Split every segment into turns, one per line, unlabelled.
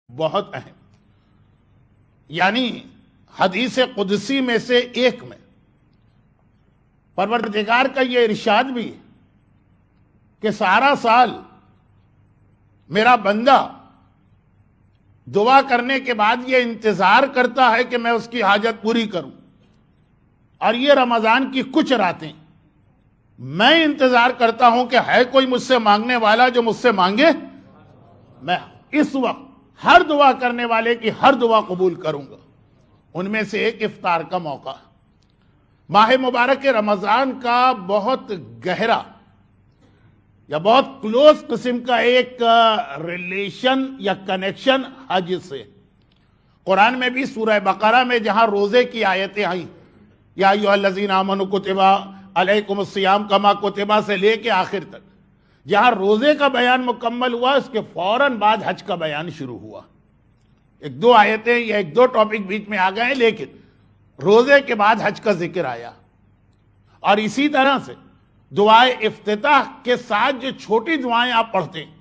بہت اہم، یعنی حدیث قدسی میں سے ایک میں پروردگار کا یہ ارشاد بھی ہے کہ سارا سال میرا بندہ دعا کرنے کے بعد یہ انتظار کرتا ہے کہ میں اس کی حاجت پوری کروں، اور یہ رمضان کی کچھ راتیں میں انتظار کرتا ہوں کہ ہے کوئی مجھ سے مانگنے والا جو مجھ سے مانگے، میں اس وقت ہر دعا کرنے والے کی ہر دعا قبول کروں گا۔ ان میں سے ایک افطار کا موقع، ماہ مبارک رمضان کا بہت گہرا یا بہت کلوز قسم کا ایک ریلیشن یا کنیکشن حج سے۔ قرآن میں بھی سورہ بقرہ میں جہاں روزے کی آیتیں آئیں، یا ایھا الذین آمنوا کتب علیکم الصیام کما کتب سے لے کے آخر تک، جہاں روزے کا بیان مکمل ہوا اس کے فوراً بعد حج کا بیان شروع ہوا۔ ایک دو آیتیں یا ایک دو ٹاپک بیچ میں آ گئے، لیکن روزے کے بعد حج کا ذکر آیا۔ اور اسی طرح سے دعائے افتتاح کے ساتھ جو چھوٹی دعائیں آپ پڑھتے ہیں،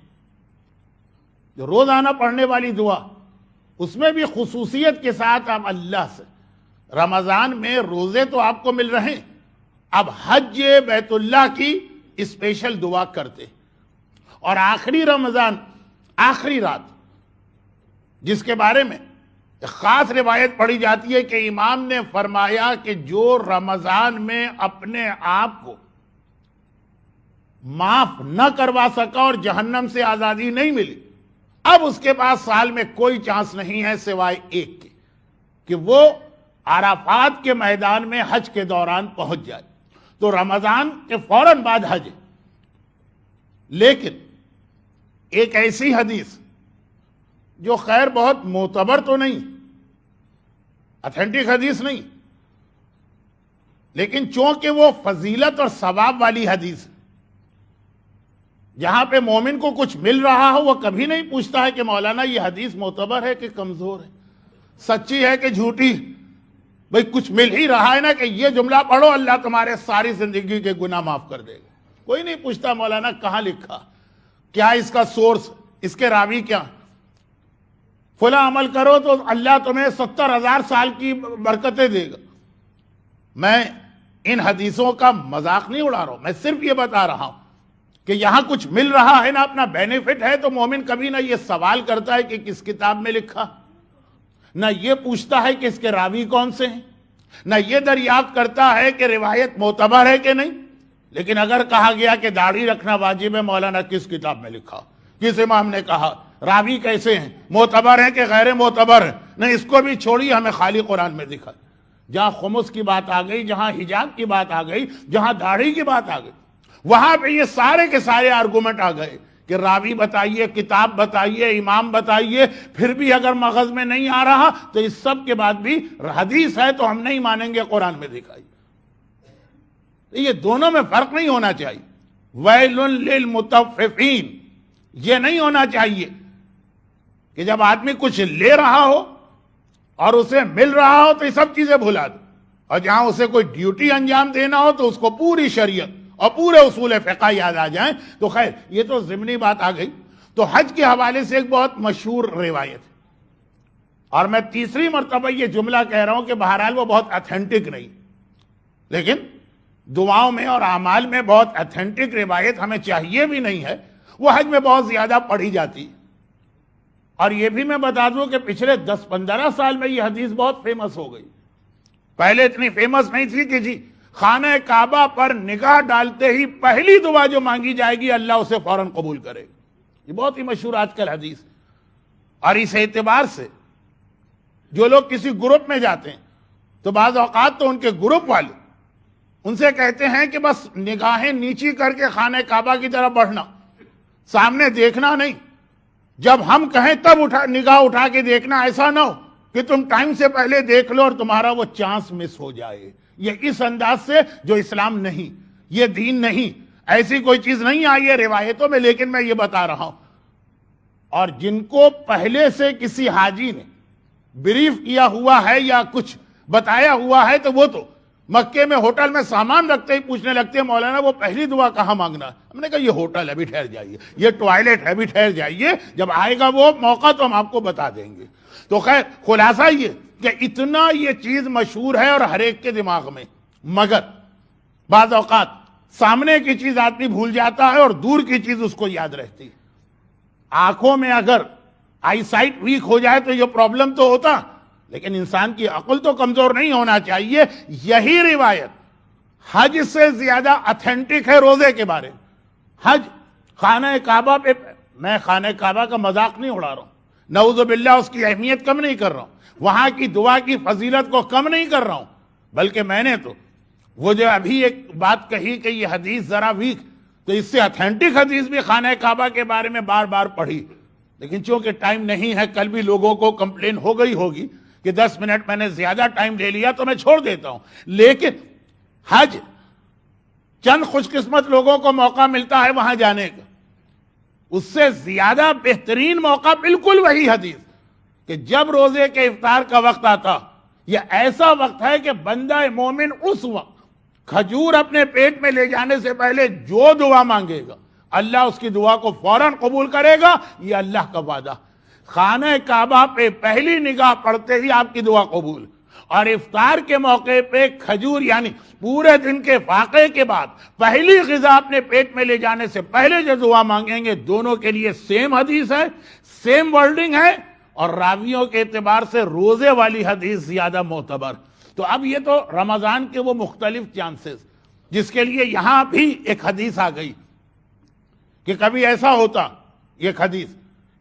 جو روزانہ پڑھنے والی دعا، اس میں بھی خصوصیت کے ساتھ آپ اللہ سے رمضان میں روزے تو آپ کو مل رہے ہیں، اب حج بیت اللہ کی اسپیشل دعا کرتے۔ اور آخری رمضان، آخری رات، جس کے بارے میں ایک خاص روایت پڑھی جاتی ہے کہ امام نے فرمایا کہ جو رمضان میں اپنے آپ کو معاف نہ کروا سکا اور جہنم سے آزادی نہیں ملی، اب اس کے پاس سال میں کوئی چانس نہیں ہے سوائے ایک کے، کہ وہ عرفات کے میدان میں حج کے دوران پہنچ جائے۔ تو رمضان کے فوراً بعد حج ہے، لیکن ایک ایسی حدیث جو خیر بہت معتبر تو نہیں، اتھینٹک حدیث نہیں، لیکن چونکہ وہ فضیلت اور ثواب والی حدیث ہے، جہاں پہ مومن کو کچھ مل رہا ہو وہ کبھی نہیں پوچھتا ہے کہ مولانا یہ حدیث معتبر ہے کہ کمزور ہے، سچی ہے کہ جھوٹی، بھئی کچھ مل ہی رہا ہے نا کہ یہ جملہ پڑھو اللہ تمہارے ساری زندگی کے گناہ معاف کر دے گا۔ کوئی نہیں پوچھتا مولانا کہاں لکھا، کیا اس کا سورس، اس کے راوی کیا، فلاں عمل کرو تو اللہ تمہیں 70,000 سال کی برکتیں دے گا۔ میں ان حدیثوں کا مذاق نہیں اڑا رہا ہوں، میں صرف یہ بتا رہا ہوں کہ یہاں کچھ مل رہا ہے نا، اپنا بینیفٹ ہے، تو مومن کبھی نہ یہ سوال کرتا ہے کہ کس کتاب میں لکھا، نہ یہ پوچھتا ہے کہ اس کے راوی کون سے ہیں، نہ یہ دریافت کرتا ہے کہ روایت معتبر ہے کہ نہیں۔ لیکن اگر کہا گیا کہ داڑھی رکھنا واجب ہے، مولانا کس کتاب میں لکھا، کس امام نے کہا، راوی کیسے ہیں، معتبر ہیں کہ غیر معتبر ہیں، نہیں اس کو بھی چھوڑی، ہمیں خالی قرآن میں دکھا۔ جہاں خمس کی بات آ گئی، جہاں حجاب کی بات آ گئی، جہاں داڑھی کی بات آ گئی، وہاں پہ یہ سارے کے سارے آرگومنٹ آ گئے کہ راوی بتائیے، کتاب بتائیے، امام بتائیے، پھر بھی اگر مغز میں نہیں آ رہا تو اس سب کے بعد بھی حدیث ہے تو ہم نہیں مانیں گے، قرآن میں دکھائی۔ یہ دونوں میں فرق نہیں ہونا چاہیے۔ ویل للمطففین، یہ نہیں ہونا چاہیے کہ جب آدمی کچھ لے رہا ہو اور اسے مل رہا ہو تو یہ سب چیزیں بھلا دے، اور جہاں اسے کوئی ڈیوٹی انجام دینا ہو تو اس کو پوری شریعت اور پورے اصول فقہ یاد آ جائیں۔ تو خیر یہ تو ضمنی بات آ گئی۔ تو حج کے حوالے سے ایک بہت مشہور روایت ہے، اور میں تیسری مرتبہ یہ جملہ کہہ رہا ہوں کہ بہرحال وہ بہت اتھینٹک نہیں، لیکن دعاؤں میں اور اعمال میں بہت اتھینٹک روایت ہمیں چاہیے بھی نہیں ہے، وہ حج میں بہت زیادہ پڑھی جاتی ہے۔ اور یہ بھی میں بتا دوں کہ پچھلے 10-15 سال میں یہ حدیث بہت فیمس ہو گئی۔ پہلے اتنی فیمس نہیں تھی کہ جی خانہ کعبہ پر نگاہ ڈالتے ہی پہلی دعا جو مانگی جائے گی اللہ اسے فوراً قبول کرے گا۔ یہ بہت ہی مشہور آج کل حدیث، اور اس اعتبار سے جو لوگ کسی گروپ میں جاتے ہیں تو بعض اوقات تو ان کے گروپ والے ان سے کہتے ہیں کہ بس نگاہیں نیچی کر کے خانہ کعبہ کی طرف بڑھنا، سامنے دیکھنا نہیں، جب ہم کہیں تب نگاہ اٹھا کے دیکھنا، ایسا نہ ہو کہ تم ٹائم سے پہلے دیکھ لو اور تمہارا وہ چانس مس ہو جائے۔ یہ اس انداز سے جو اسلام نہیں، یہ دین نہیں، ایسی کوئی چیز نہیں آئی ہے روایتوں میں، لیکن میں یہ بتا رہا ہوں۔ اور جن کو پہلے سے کسی حاجی نے بریف کیا ہوا ہے یا کچھ بتایا ہوا ہے تو وہ تو مکے میں ہوٹل میں سامان رکھتے ہی پوچھنے لگتے ہیں مولانا وہ پہلی دعا کہاں مانگنا ہے؟ ہم نے کہا یہ ہوٹل ہے ابھی ٹھہر جائیے، یہ ٹوائلٹ ہے ابھی ٹھہر جائیے، جب آئے گا وہ موقع تو ہم آپ کو بتا دیں گے۔ تو خیر خلاصہ یہ کہ اتنا یہ چیز مشہور ہے اور ہر ایک کے دماغ میں، مگر بعض اوقات سامنے کی چیز آدمی بھول جاتا ہے اور دور کی چیز اس کو یاد رہتی ہے۔ آنکھوں میں اگر آئی سائٹ ویک ہو جائے تو یہ پرابلم تو ہوتا، لیکن انسان کی عقل تو کمزور نہیں ہونا چاہیے۔ یہی روایت حج سے زیادہ اتھینٹک ہے روزے کے بارے میں۔ حج خانہ کعبہ پہ، میں خانہ کعبہ کا مذاق نہیں اڑا رہا ہوں، نعوذ باللہ اس کی اہمیت کم نہیں کر رہا ہوں، وہاں کی دعا کی فضیلت کو کم نہیں کر رہا ہوں، بلکہ میں نے تو وہ جو ابھی ایک بات کہی کہ یہ حدیث ذرا ویک، تو اس سے اتھینٹک حدیث بھی خانہ کعبہ کے بارے میں بار بار پڑھی، لیکن چونکہ ٹائم نہیں ہے، کل بھی لوگوں کو کمپلین ہو گئی ہوگی کہ 10 منٹ میں نے زیادہ ٹائم لے لیا تو میں چھوڑ دیتا ہوں۔ لیکن حج چند خوش قسمت لوگوں کو موقع ملتا ہے وہاں جانے کا، اس سے زیادہ بہترین موقع بالکل وہی حدیث کہ جب روزے کے افطار کا وقت آتا، یہ ایسا وقت ہے کہ بندہ مومن اس وقت کھجور اپنے پیٹ میں لے جانے سے پہلے جو دعا مانگے گا اللہ اس کی دعا کو فوراً قبول کرے گا، یہ اللہ کا وعدہ۔ خانہ کعبہ پہ پہلی نگاہ پڑتے ہی آپ کی دعا قبول، اور افطار کے موقع پہ کھجور یعنی پورے دن کے فاقے کے بعد پہلی غذا اپنے پیٹ میں لے جانے سے پہلے جو دعا مانگیں گے، دونوں کے لیے سیم حدیث ہے، سیم ورڈنگ ہے، اور راویوں کے اعتبار سے روزے والی حدیث زیادہ معتبر۔ تو اب یہ تو رمضان کے وہ مختلف چانسز جس کے لیے یہاں بھی ایک حدیث آ گئی کہ کبھی ایسا ہوتا، ایک حدیث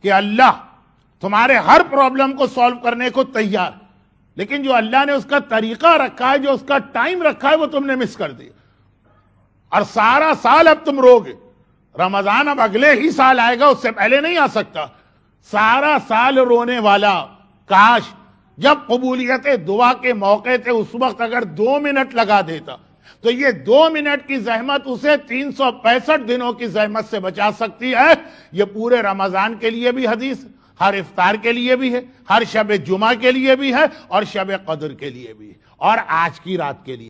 کہ اللہ تمہارے ہر پرابلم کو سالو کرنے کو تیار، لیکن جو اللہ نے اس کا طریقہ رکھا ہے، جو اس کا ٹائم رکھا ہے، وہ تم نے مس کر دیا، اور سارا سال اب تم رو گے۔ رمضان اب اگلے ہی سال آئے گا، اس سے پہلے نہیں آ سکتا، سارا سال رونے والا۔ کاش جب قبولیت دعا کے موقع تھے اس وقت اگر 2 منٹ لگا دیتا تو یہ 2 منٹ کی زحمت اسے 365 دنوں کی زحمت سے بچا سکتی ہے۔ یہ پورے رمضان کے لیے بھی حدیث، ہر افطار کے لیے بھی ہے، ہر شب جمعہ کے لیے بھی ہے، اور شب قدر کے لیے بھی ہے، اور آج کی رات کے لیے۔